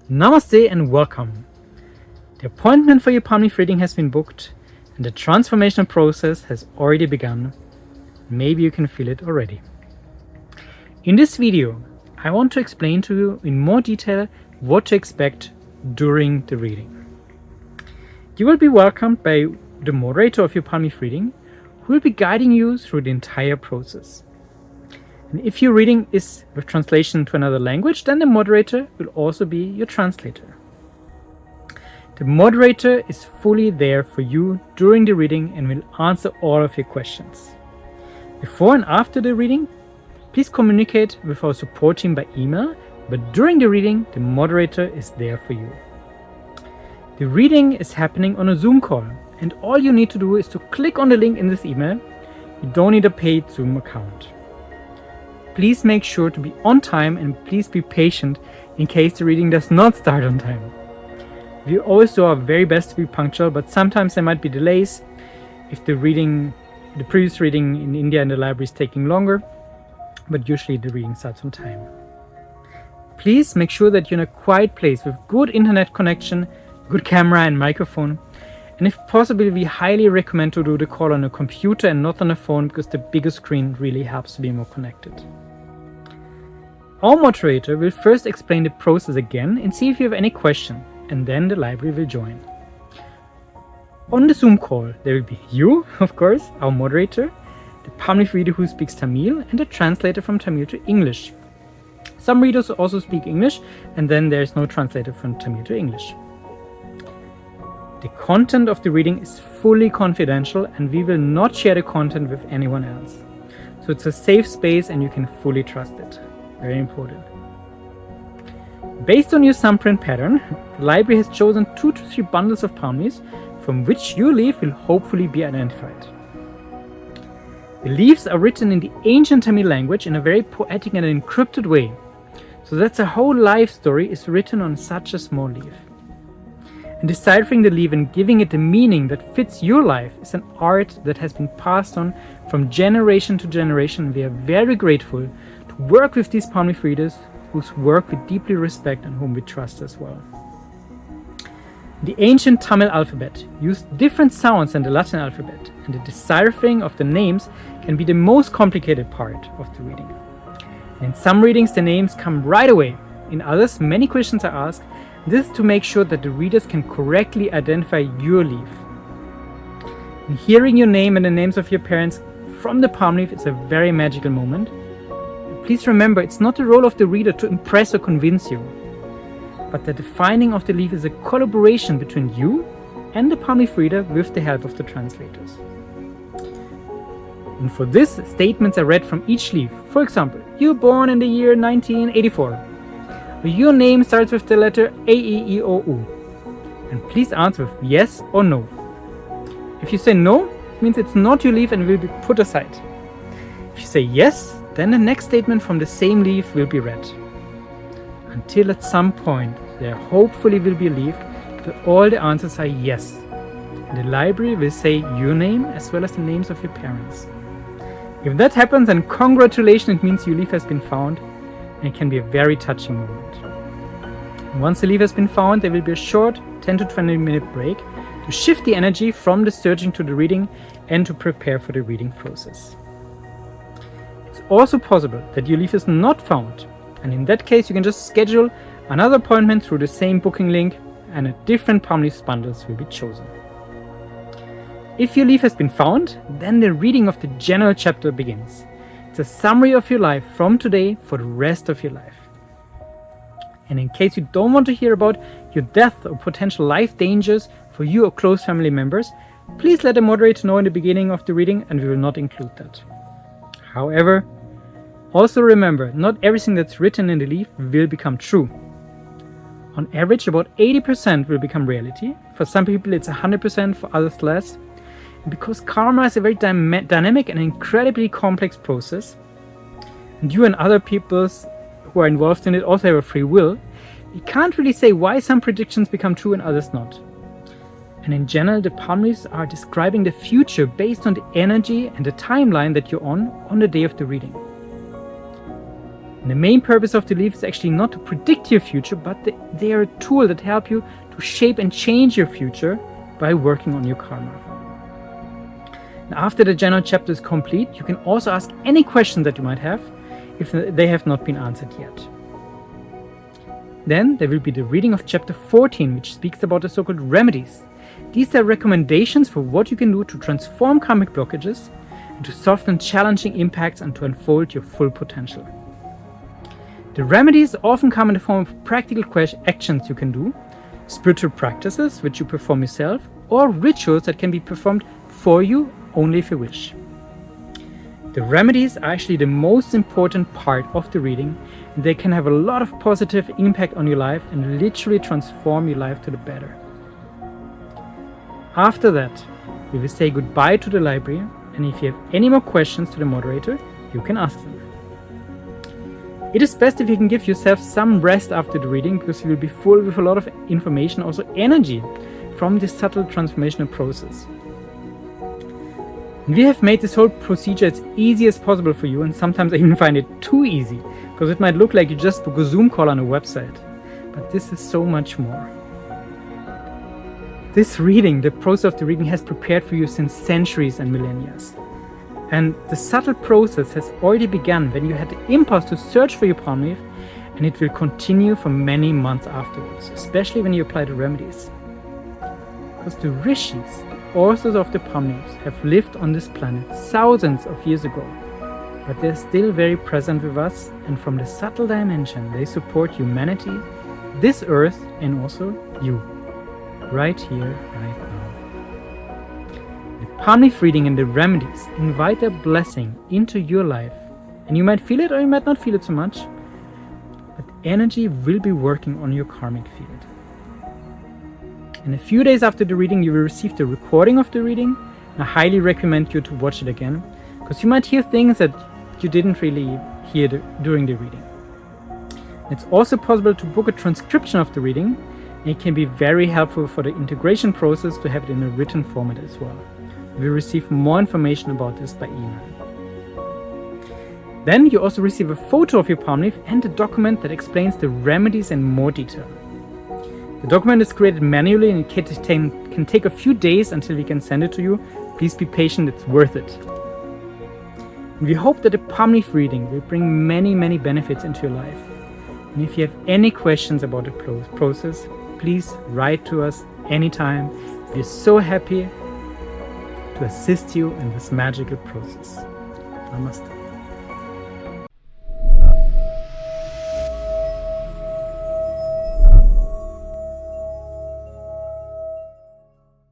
Namaste and welcome. The appointment for your palm leaf reading has been booked and the transformational process has already begun. Maybe you can feel it already. In this video, I want to explain to you in more detail what to expect during the reading. You will be welcomed by the moderator of your palm leaf reading, who will be guiding you through the entire process. And if your reading is with translation to another language, then the moderator will also be your translator. The moderator is fully there for you during the reading and will answer all of your questions. Before and after the reading, please communicate with our support team by email, but during the reading, the moderator is there for you. The reading is happening on a Zoom call, and all you need to do is to click on the link in this email. You don't need a paid Zoom account. Please make sure to be on time and please be patient in case the reading does not start on time. We always do our very best to be punctual, but sometimes there might be delays if the previous reading in India in the library is taking longer, but usually the reading starts on time. Please make sure that you're in a quiet place with good internet connection, good camera and microphone. And if possible, we highly recommend to do the call on a computer and not on a phone, because the bigger screen really helps to be more connected. Our moderator will first explain the process again and see if you have any question, and then the library will join. On the Zoom call, there will be you, of course, our moderator, the palm leaf reader who speaks Tamil, and the translator from Tamil to English. Some readers also speak English, and then there is no translator from Tamil to English. The content of the reading is fully confidential and we will not share the content with anyone else. So it's a safe space and you can fully trust it. Very important. Based on your thumbprint pattern, the library has chosen 2 to 3 bundles of palm leaves from which your leaf will hopefully be identified. The leaves are written in the ancient Tamil language in a very poetic and encrypted way. So that's a whole life story is written on such a small leaf. And deciphering the leaf and giving it a meaning that fits your life is an art that has been passed on from generation to generation. We are very grateful to work with these palm leaf readers whose work we deeply respect and whom we trust as well. The ancient Tamil alphabet used different sounds than the Latin alphabet, and the deciphering of the names can be the most complicated part of the reading. In some readings, the names come right away. In others, many questions are asked. This is to make sure that the readers can correctly identify your leaf. And hearing your name and the names of your parents from the palm leaf is a very magical moment. Please remember, it's not the role of the reader to impress or convince you, but that the finding of the leaf is a collaboration between you and the palm leaf reader with the help of the translators. And for this, statements are read from each leaf. For example, you were born in the year 1984. Your name starts with the letter A, E, I, O, U. And please answer with yes or no. If you say no, it means it's not your leaf and will be put aside. If you say yes, then the next statement from the same leaf will be read. Until at some point there hopefully will be a leaf where all the answers are yes. And the library will say your name as well as the names of your parents. If that happens, then congratulations, it means your leaf has been found. And it can be a very touching moment. And once the leaf has been found, there will be a short 10 to 20 minute break to shift the energy from the searching to the reading and to prepare for the reading process. It's also possible that your leaf is not found, and in that case you can just schedule another appointment through the same booking link and a different palm leaf bundles will be chosen. If your leaf has been found, then the reading of the general chapter begins. It's a summary of your life from today for the rest of your life. And in case you don't want to hear about your death or potential life dangers for you or close family members, please let the moderator know in the beginning of the reading and we will not include that. However, also remember, not everything that's written in the leaf will become true. On average, about 80% will become reality. For some people it's 100%, for others less. Because karma is a very dynamic and incredibly complex process, and you and other people who are involved in it also have a free will, we can't really say why some predictions become true and others not. And in general, the palm leaves are describing the future based on the energy and the timeline that you're on the day of the reading. And the main purpose of the leaf is actually not to predict your future, but they are a tool that help you to shape and change your future by working on your karma. And after the general chapter is complete, you can also ask any questions that you might have if they have not been answered yet. Then there will be the reading of chapter 14, which speaks about the so-called remedies. These are recommendations for what you can do to transform karmic blockages and to soften challenging impacts and to unfold your full potential. The remedies often come in the form of practical actions you can do, spiritual practices which you perform yourself, or rituals that can be performed for you only if you wish. The remedies are actually the most important part of the reading, and they can have a lot of positive impact on your life and literally transform your life to the better. After that, we will say goodbye to the library, and if you have any more questions to the moderator, you can ask them. It is best if you can give yourself some rest after the reading, because you will be full with a lot of information, also energy, from this subtle transformational process. We have made this whole procedure as easy as possible for you, and sometimes I even find it too easy, because it might look like you just book a Zoom call on a website, but this is so much more. This reading, the process of the reading, has prepared for you since centuries and millennia. And the subtle process has already begun when you had the impulse to search for your palm leaf, and it will continue for many months afterwards, especially when you apply the remedies. Because the rishis, the authors of the palm leaves, have lived on this planet thousands of years ago, but they're still very present with us, and from the subtle dimension they support humanity, this earth, and also you, right here, right now. The palm leaf reading and the remedies invite a blessing into your life, and you might feel it or you might not feel it so much, but energy will be working on your karmic field. And a few days after the reading, you will receive the recording of the reading. I highly recommend you to watch it again, because you might hear things that you didn't really hear during the reading. It's also possible to book a transcription of the reading, and it can be very helpful for the integration process to have it in a written format as well. We will receive more information about this by email. Then you also receive a photo of your palm leaf and a document that explains the remedies in more detail. The document is created manually, and it can take a few days until we can send it to you. Please be patient, it's worth it. And we hope that the palm leaf reading will bring many, many benefits into your life. And if you have any questions about the process, please write to us anytime. We're so happy to assist you in this magical process. Namaste.